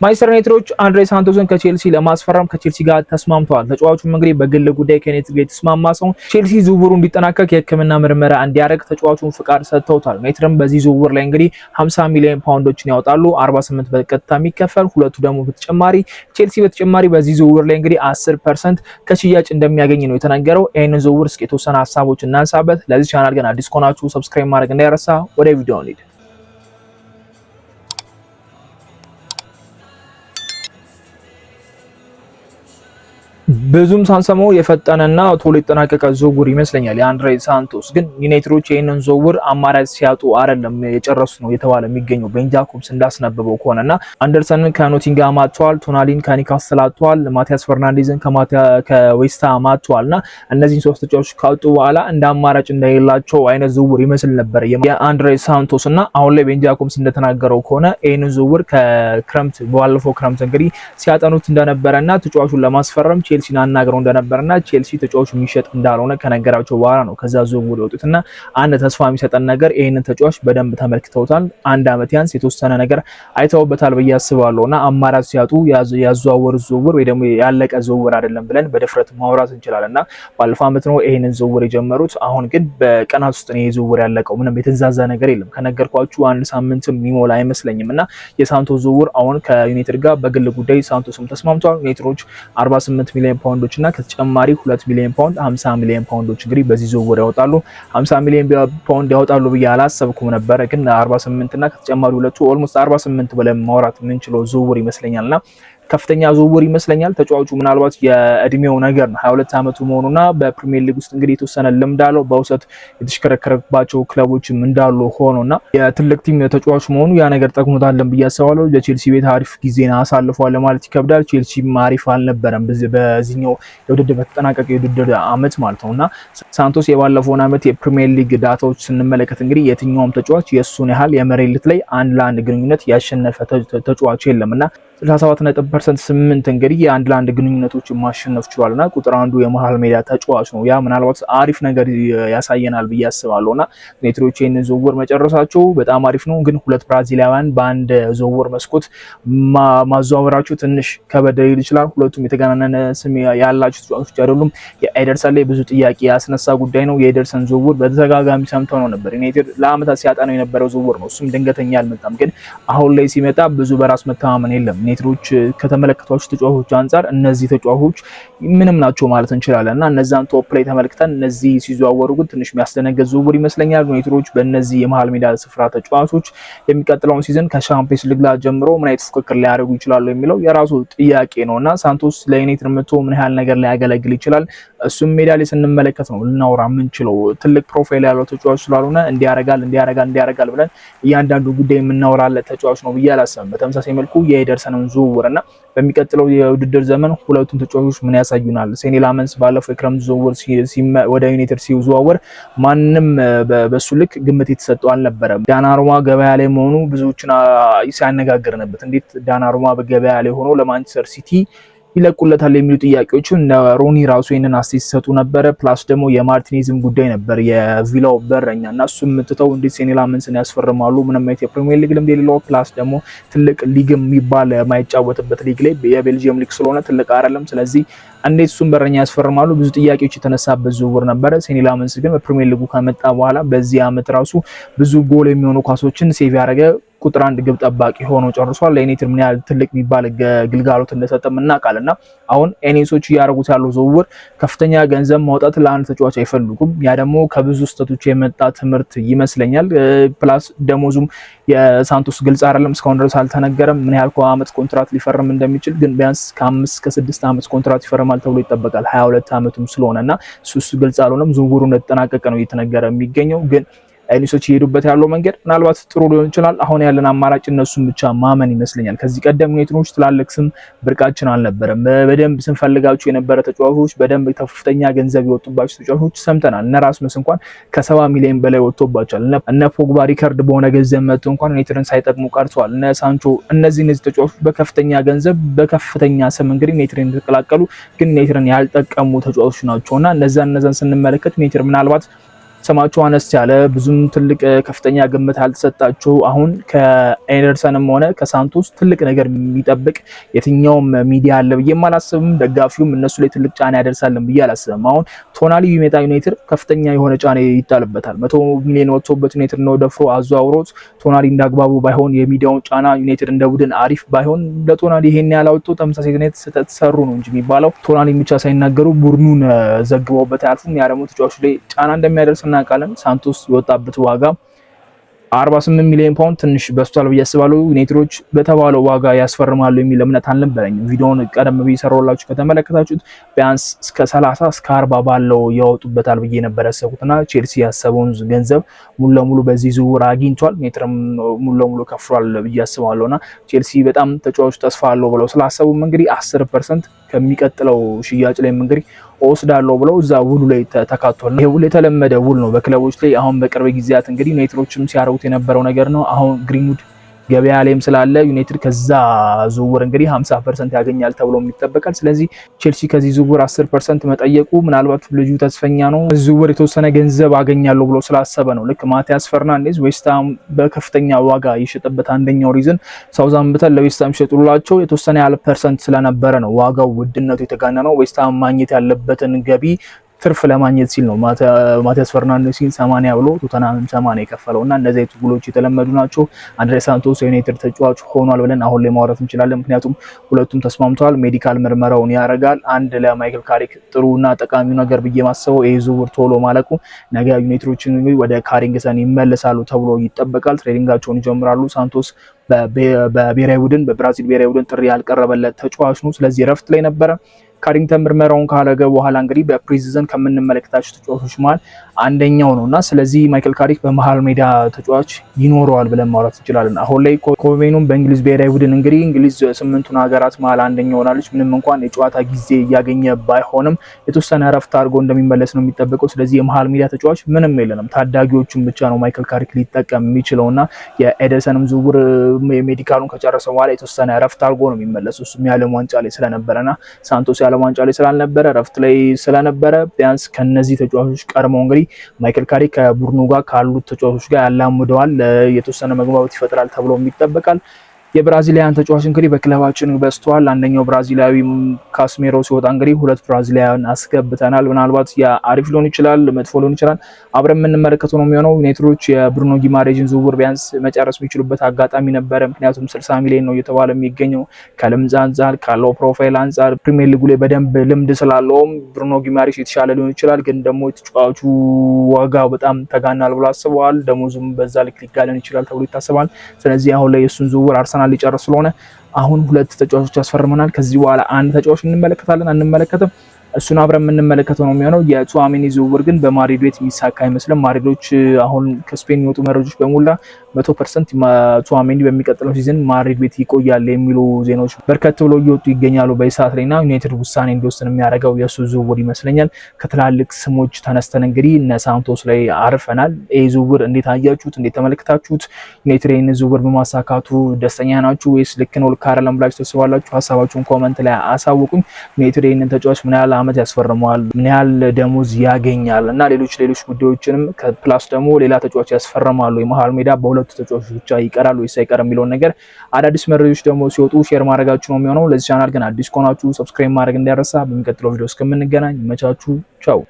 ማንቸስተር ዩናይትዶች አንድሬ ሳንቶስን ከቼልሲ ለማስፈረም ከቼልሲ ጋር ተስማምተዋል። ተጫዋቹም እንግዲህ በግል ጉዳይ ከዩናይትድ ጋር የተስማማ ሰው ቼልሲ ዝውውሩ እንዲጠናቀቅ የሕክምና ምርመራ እንዲያደርግ ተጫዋቹን ፍቃድ ሰጥተውታል። ዩናይትድም በዚህ ዝውውር ላይ እንግዲህ 50 ሚሊዮን ፓውንዶችን ያወጣሉ። 48 በቀጥታ የሚከፈል ሁለቱ ደግሞ በተጨማሪ ቼልሲ በተጨማሪ በዚህ ዝውውር ላይ እንግዲህ 10% ከሽያጭ እንደሚያገኝ ነው የተነገረው። ይህንን ዝውውር እስኪ የተወሰነ ሀሳቦች እናንሳበት። ለዚህ ቻናል ግን አዲስ ከሆናችሁ ሰብስክራይብ ማድረግ እንዳይረሳ። ወደ ቪዲዮ እንሂድ። ብዙም ሳንሰማው የፈጠነና ቶሎ የተጠናቀቀ ዝውውር ይመስለኛል የአንድሬ ሳንቶስ። ግን ዩናይትዶች ይህንን ዝውውር አማራጭ ሲያጡ አይደለም የጨረሱ ነው የተባለ የሚገኘው ቤን ጃኮብስ እንዳስነበበው ከሆነና አንደርሰንን ከኖቲንግሃም አጥተዋል፣ ቶናሊን ከኒውካስል አጥተዋል፣ ማቲያስ ፈርናንዴዝን ከዌስትሃም አጥተዋልና እነዚህን ሶስት ተጫዋቾች ካጡ በኋላ እንደ አማራጭ እንደሌላቸው አይነት ዝውውር ይመስል ነበር የአንድሬ ሳንቶስ እና አሁን ላይ ቤን ጃኮብስ እንደተናገረው ከሆነ ይህንን ዝውውር ባለፈው ክረምት እንግዲህ ሲያጠኑት እንደነበረና ተጫዋቹን ለማስፈረም ቼልሲን አናግረው እንደነበርና ቼልሲ ተጫዋቹ የሚሸጥ እንዳልሆነ ከነገራቸው በኋላ ነው ከዛ ዝውውር የወጡትና አንድ ተስፋ የሚሰጠን ነገር ይሄንን ተጫዋች በደንብ ተመልክተውታል። አንድ አመት ያንስ የተወሰነ ነገር አይተውበታል ብዬ አስባለሁና አማራጭ ሲያጡ ያዘዋወሩ ዝውውር ወይ ደግሞ ያለቀ ዝውውር አይደለም ብለን በድፍረት ማውራት እንችላለንና ባለፈው አመት ነው ይሄንን ዝውውር የጀመሩት። አሁን ግን በቀናት ውስጥ ነው የዝውውር ያለቀው። ምንም የተንዛዛ ነገር የለም። ከነገርኳችሁ አንድ ሳምንትም የሚሞላ አይመስለኝምና የሳንቶስ ዝውውር አሁን ከዩናይትድ ጋር በግል ጉዳይ ሳንቶስም ተስማምቷል። ዩናይትዶች 48 ሚሊዮን ፓውንዶች እና ከተጨማሪ 2 ሚሊዮን ፓውንድ 50 ሚሊዮን ፓውንዶች እንግዲህ በዚህ ዝውውር ያወጣሉ። 50 ሚሊዮን ፓውንድ ያወጣሉ ብዬ አላሰብኩም ነበር፣ ግን 48 እና ከተጨማሪ ሁለቱ ኦልሞስት 48 ብለን ማውራት የምንችለው ዝውውር ይመስለኛልና ከፍተኛ ዝውውር ይመስለኛል። ተጫዋቹ ምናልባት የእድሜው ነገር ነው 22 አመቱ መሆኑና በፕሪሚየር ሊግ ውስጥ እንግዲህ የተወሰነ ልምድ አለው። በውሰት የተሽከረከረባቸው ክለቦችም እንዳሉ ሆኖና የትልቅ ቲም ተጫዋቹ መሆኑ ያ ነገር ጠቅሞታል ብዬ አስባለሁ። ለቼልሲ ቤት አሪፍ ጊዜን አሳልፏል ለማለት ይከብዳል። ቼልሲም አሪፍ አልነበረም በዚህኛው የውድድር በተጠናቀቀ የውድድር አመት ማለት ነውና ሳንቶስ የባለፈውን አመት የፕሪሚየር ሊግ ዳታዎች ስንመለከት እንግዲህ የትኛውም ተጫዋች የሱን ያህል የመሬት ላይ 1-ለ1 ግንኙነት ያሸነፈ ተጫዋች የለምና 67.8 እንግዲህ የአንድ ለአንድ ግንኙነቶችን ማሸነፍ ችሏልና ቁጥር አንዱ የመሃል ሜዳ ተጫዋች ነው። ያ ምናልባት አሪፍ ነገር ያሳየናል ብዬ አስባለሁና ዩናይትዶች ይህንን ዝውውር መጨረሳቸው በጣም አሪፍ ነው። ግን ሁለት ብራዚላውያን በአንድ ዝውውር መስኮት ማዘዋወራቸው ትንሽ ከበድ ሊል ይችላል። ሁለቱም የተጋነነ ስም ያላቸው ተጫዋቾች አይደሉም። የኤደርሰን ላይ ብዙ ጥያቄ ያስነሳ ጉዳይ ነው። የኤደርሰን ዝውውር በተደጋጋሚ ሰምተው ነው ነበር ዩናይትድ ለአመታት ሲያጠነው የነበረው ዝውውር ነው። እሱም ድንገተኛ አልመጣም። ግን አሁን ላይ ሲመጣ ብዙ በራስ መተማመን የለም። ዩናይትዶች ከተመለከቷቸው ተጫዋቾች አንፃር እነዚህ ተጫዋቾች ምንም ናቸው ማለት እንችላለንና እነዛን ቶፕ ላይ ተመልክተን እነዚህ ሲዘዋወሩ ግን ትንሽ የሚያስደነግጥ ዝውውር ይመስለኛል። ዩናይትዶች በእነዚህ የመሃል ሜዳ ስፍራ ተጫዋቾች የሚቀጥለውን ሲዝን ከሻምፒየንስ ሊግ ጀምሮ ምን አይነት ፍክክር ሊያደርጉ ይችላሉ የሚለው የራሱ ጥያቄ ነውና ሳንቶስ ለዩናይትድ መጥቶ ምን ያህል ነገር ሊያገለግል ይችላል እሱም ሜዳ ላይ ስንመለከት ነው ልናወራ የምንችለው። ትልቅ ፕሮፋይል ያለው ተጫዋች ስላልሆነ እንዲያረጋል ብለን እያንዳንዱ ጉዳይ የምናወራለት ተጫዋች ነው ብዬ አላስብም። በተመሳሳይ መልኩ የኤደርሰን ዝውውርና በሚቀጥለው የውድድር ዘመን ሁለቱም ተጫዋቾች ምን ያሳዩናል። ሴኒ ላመንስ ባለፈው የክረምት ዝውውር ወደ ዩናይትድ ሲዘዋወር ማንንም በሱ ልክ ግምት የተሰጠው አልነበረም። ዳናሩማ ገበያ ላይ መሆኑ ብዙዎችን ሲያነጋግር ነበር። እንዴት ዳናሩማ በገበያ ላይ ሆኖ ለማንቸስተር ሲቲ ይለቁለታል የሚሉ ጥያቄዎችን ሮኒ ራሱ ይሄንን አስተያየት ሲሰጡ ነበር። ፕላስ ደግሞ የማርቲኔዝም ጉዳይ ነበር የቪላው በረኛና እሱም ምትተው እንዴት ሴኒ ላመንስን ያስፈርማሉ ምንም አይነት የፕሪሚየር ሊግ ልምድ የሌለው ፕላስ ደግሞ ትልቅ ሊግ የሚባል የማይጫወትበት ሊግ ላይ የቤልጂየም ሊግ ስለሆነ ትልቅ አይደለም። ስለዚህ እንዴት እሱም በረኛ ያስፈርማሉ ብዙ ጥያቄዎች የተነሳበት ዝውውር ነበር። ሴኒ ላመንስ ግን በፕሪሚየር ሊጉ ከመጣ በኋላ በዚህ አመት ራሱ ብዙ ጎል የሚሆኑ ኳሶችን ሴቭ ያደረገ ቁጥር አንድ ግብ ጠባቂ ሆኖ ጨርሷል። ለዩናይትድ ምን ያህል ትልቅ የሚባል ግልጋሎት እንደሰጠም እናውቃለንና አሁን ኤኔሶች እያደረጉት ያለው ዝውውር ከፍተኛ ገንዘብ ማውጣት ለአንድ ተጫዋች አይፈልጉም። ያ ደግሞ ከብዙ ስህተቶች የመጣ ትምህርት ይመስለኛል። ፕላስ ደሞዙም የሳንቶስ ግልጽ አይደለም፣ እስካሁን ድረስ አልተነገረም ምን ያህል አመት ኮንትራት ሊፈርም እንደሚችል። ግን ቢያንስ ከ5 እስከ 6 አመት ኮንትራት ይፈርማል ተብሎ ይጠበቃል 22 አመቱም ስለሆነና እሱ ግልጽ አልሆነም። ዝውውሩ እንደተጠናቀቀ ነው እየተነገረ የሚገኘው። ግን አይኒሶች እየሄዱበት ያለው መንገድ ምናልባት ጥሩ ሊሆን ይችላል። አሁን ያለን አማራጭ እነሱን ብቻ ማመን ይመስለኛል። ከዚህ ቀደም ዩናይትዶች ትላልቅ ስም ብርቃችን አልነበረም። በደንብ ስንፈልጋቸው የነበረ ተጫዋቾች በደንብ ከፍተኛ ገንዘብ የወጡባቸው ተጫዋቾች ሰምተናል። እነ ራስመስ እንኳን ከ70 ሚሊዮን በላይ ወጥቶባቸዋል። እነ ፖግባ ሪከርድ በሆነ ገንዘብ መጥቶ እንኳን ዩናይትድን ሳይጠቅሙ ቀርተዋል። እነ ሳንቾ እነዚህ ተጫዋቾች በከፍተኛ ገንዘብ በከፍተኛ ስም እንግዲህ ዩናይትድን ተቀላቀሉ፣ ግን ዩናይትድን ያልጠቀሙ ተጫዋቾች ናቸውና እነዛን ስንመለከት ዩናይትድ ምናልባት ስማቸው አነስ ያለ ብዙም ትልቅ ከፍተኛ ግምት አልተሰጣቸው አሁን ከኤደርሰንም ሆነ ከሳንቶስ ትልቅ ነገር የሚጠብቅ የትኛውም ሚዲያ አለ ብዬ አላስብም። ደጋፊውም እነሱ ላይ ትልቅ ጫና ያደርሳልን ብዬ አላስብም። አሁን ቶናሊ ቢመጣ ዩናይትድ ከፍተኛ የሆነ ጫና ይጣልበታል። 100 ሚሊዮን ወጥቶበት ዩናይትድ ነው ደፍሮ አዘዋውሮት ቶናሊ እንዳግባቡ ባይሆን የሚዲያውን ጫና ዩናይትድ እንደ ቡድን አሪፍ ባይሆን ለቶናሊ ይሄን ያላውጡ ተመሳሳይ ዩናይትድ ተሰሩ ነው እንጂ የሚባለው ቶናሊ ብቻ ሳይናገሩ ቡድኑን ዘግበውበት አያልፉም። ያ ደግሞ ተጫዋቹ ላይ ጫና እንደሚያደርስ እናውቃለን። ሳንቶስ የወጣበት ዋጋ 48 ሚሊዮን ፓውንድ ትንሽ በስቷል ብዬ አስባለሁ። ዩናይትዶች በተባለው ዋጋ ያስፈርማሉ የሚል እምነት አልነበረኝም። ቪዲዮውን ቀደም ብዬ ሰራሁላችሁ ከተመለከታችሁት ቢያንስ እስከ 30 እስከ 40 ባለው ያወጡበታል ብዬ ነበር ያሰብኩትና ቼልሲ ያሰበውን ገንዘብ ሙሉ ለሙሉ በዚህ ዝውውር አግኝቷል። ሜትርም ሙሉ ለሙሉ ከፍሯል ብዬ አስባለሁና ቼልሲ በጣም ተጫዋቹ ተስፋ አለው ብለው ስላሰቡም እንግዲህ 10% ከሚቀጥለው ሽያጭ ላይ እንግዲህ ወስዳለው ብለው እዛ ውሉ ላይ ተካቷል። ይሄ ውል የተለመደ ውል ነው በክለቦች ላይ። አሁን በቅርብ ጊዜያት እንግዲህ ዩናይትዶችም ሲያረጉት የነበረው ነገር ነው። አሁን ግሪንውድ ገበያ ላይም ስላለ ዩናይትድ ከዛ ዝውውር እንግዲህ 50% ያገኛል ተብሎ ይጠበቃል። ስለዚህ ቼልሲ ከዚህ ዝውውር 10% መጠየቁ ምናልባት ልጁ ተስፈኛ ነው ዝውውር የተወሰነ ገንዘብ አገኛለሁ ብሎ ስላሰበ ነው። ልክ ማቲያስ ፈርናንዴዝ ዌስትሃም በከፍተኛ ዋጋ የሸጠበት አንደኛው ሪዝን ሳውዛምፕተን ለዌስትሃም ሸጡላቸው የተወሰነ ያለ ፐርሰንት ስለነበረ ነው ዋጋው ውድነቱ የተጋነነው። ዌስትሃም ማግኘት ያለበትን ገቢ ትርፍ ለማግኘት ሲል ነው ማቲያስ ፈርናንዴዝ ሲል 80 ብሎ ቶተንሃም 80 የከፈለውና እነዚህ ጉሎች የተለመዱ ናቸው። አንድሬ ሳንቶስ የዩናይትድ ተጫዋች ሆኗል ብለን አሁን ላይ ማውራት እንችላለን። ምክንያቱም ሁለቱም ተስማምተዋል። ሜዲካል ምርመራውን ያረጋል። አንድ ለማይክል ካሪክ ጥሩና ጠቃሚው ነገር ብዬ ማስበው ይሄ ዝውውር ቶሎ ማለቁ ነገ ዩናይትዶችን ወደ ካሪንግሰን ይመለሳሉ ተብሎ ይጠበቃል። ትሬኒንጋቸውን ይጀምራሉ። ሳንቶስ በብሔራዊ ቡድን በብራዚል ብሔራዊ ቡድን ጥሪ ያልቀረበለት ተጫዋች ነው። ስለዚህ ረፍት ላይ ነበረ። ካሪንግተን ምርመራውን ካለገ በኋላ እንግዲህ በፕሪሲዝን ከምንመለከታቸው ተጫዋቾች መሃል አንደኛው ነውና ስለዚህ ማይክል ካሪክ በመሃል ሜዳ ተጫዋች ይኖረዋል ብለን ማውራት እንችላለን። አሁን ላይ ኮቬኑም በእንግሊዝ ብሔራዊ ቡድን እንግዲህ እንግሊዝ 8ቱን ሀገራት መሃል አንደኛው ሆናለች። ምንም እንኳን የጨዋታ ጊዜ እያገኘ ባይሆንም የተወሰነ ረፍት አድርጎ እንደሚመለስ ነው የሚጠበቀው። ስለዚህ የመሃል ሜዳ ተጫዋች ምንም የለንም። ታዳጊዎቹን ብቻ ነው ማይክል ካሪክ ሊጠቀም የሚችለውና የኤደርሰንም ዝውውር ሜዲካሉን ከጨረሰ በኋላ የተወሰነ ረፍት አድርጎ ነው የሚመለሰው። እሱም የዓለም ዋንጫ ላይ ስለነበረና ሳንቶስ የዓለም ዋንጫ ላይ ስላልነበረ ረፍት ላይ ስለነበረ ቢያንስ ከነዚህ ተጫዋቾች ቀድመው እንግዲህ ማይክል ካሪክ ከቡድኑ ጋር ካሉት ተጫዋቾች ጋር ያላምደዋል። የተወሰነ መግባባት ይፈጥራል ተብሎ ይጠበቃል። የብራዚሊያን ተጫዋች እንግዲህ በክለባችን በስተዋል። አንደኛው ብራዚላዊ ካስሜሮ ሲወጣ እንግዲህ ሁለት ብራዚላውያን አስገብተናል። ምናልባት የአሪፍ ሊሆን ይችላል፣ መጥፎ ሊሆን ይችላል፣ አብረን የምንመለከተው ነው የሚሆነው። ዩናይትዶች የብሩኖ ጊማሬዥን ዝውውር ቢያንስ መጨረስ የሚችሉበት አጋጣሚ ነበረ። ምክንያቱም 60 ሚሊዮን ነው እየተባለ የሚገኘው ከልምድ አንጻር ካለው ፕሮፋይል አንጻር ፕሪሚየር ሊጉ ላይ በደንብ ልምድ ስላለውም ብሩኖ ጊማሬዥ የተሻለ ሊሆን ይችላል። ግን ደግሞ የተጫዋቹ ዋጋው በጣም ተጋናል ብሎ አስበዋል። ደሞዙም በዛ ልክ ሊጋነን ይችላል ተብሎ ይታሰባል። ስለዚህ አሁን ላይ የሱን ዝውውር አርሰናል ሊጨርስ ስለሆነ አሁን ሁለት ተጫዋቾች ያስፈርመናል። ከዚህ በኋላ አንድ ተጫዋች እንመለከታለን አንመለከትም፣ እሱን አብረን የምንመለከተው ነው የሚሆነው። የቱዋሜኒ ዝውውር ግን በማድሪድ ቤት የሚሳካ አይመስልም። ማድሪዶች አሁን ከስፔን የሚወጡ መረጃዎች በሙላ 100% ቱዋሜኒ በሚቀጥለው ሲዝን ማድሪድ ቤት ይቆያል የሚሉ ዜናዎች በርከት ብሎ እየወጡ ይገኛሉ በሰዓት ላይና ዩናይትድ ውሳኔ እንዲወስን የሚያደርገው የሱ ዝውውር ይመስለኛል። ከትላልቅ ስሞች ተነስተን እንግዲህ እነ ሳንቶስ ላይ አርፈናል። ይህ ዝውውር እንዴት አያችሁት? እንዴት ተመለከታችሁት? ዩናይትድ ይህን ዝውውር በማሳካቱ ደስተኛ ናችሁ ወይስ ልክ ነው ልክ አይደለም ብላችሁ ታስባላችሁ? ሀሳባችሁን ኮመንት ላይ አሳውቁኝ። ዩናይትድ ይህንን ተጫዋች ምን ያህል አመት ያስፈርመዋል፣ ምን ያህል ደሞዝ ያገኛል እና ሌሎች ጉዳዮችንም ከፕላስ ደግሞ ሌላ ተጫዋች ያስፈርማሉ የመሃል ሜዳ በሁለቱ ተጫዋቾች ብቻ ይቀራል ወይስ አይቀርም የሚለውን ነገር አዳዲስ መረጃዎች ደግሞ ሲወጡ ሼር ማድረጋችሁ ነው የሚሆነው። ለዚህ ቻናል ግን አዲስ ከሆናችሁ ሰብስክራይብ ማድረግ እንዳይረሳ። በሚቀጥለው ቪዲዮ እስከምንገናኝ መቻችሁ ቻው።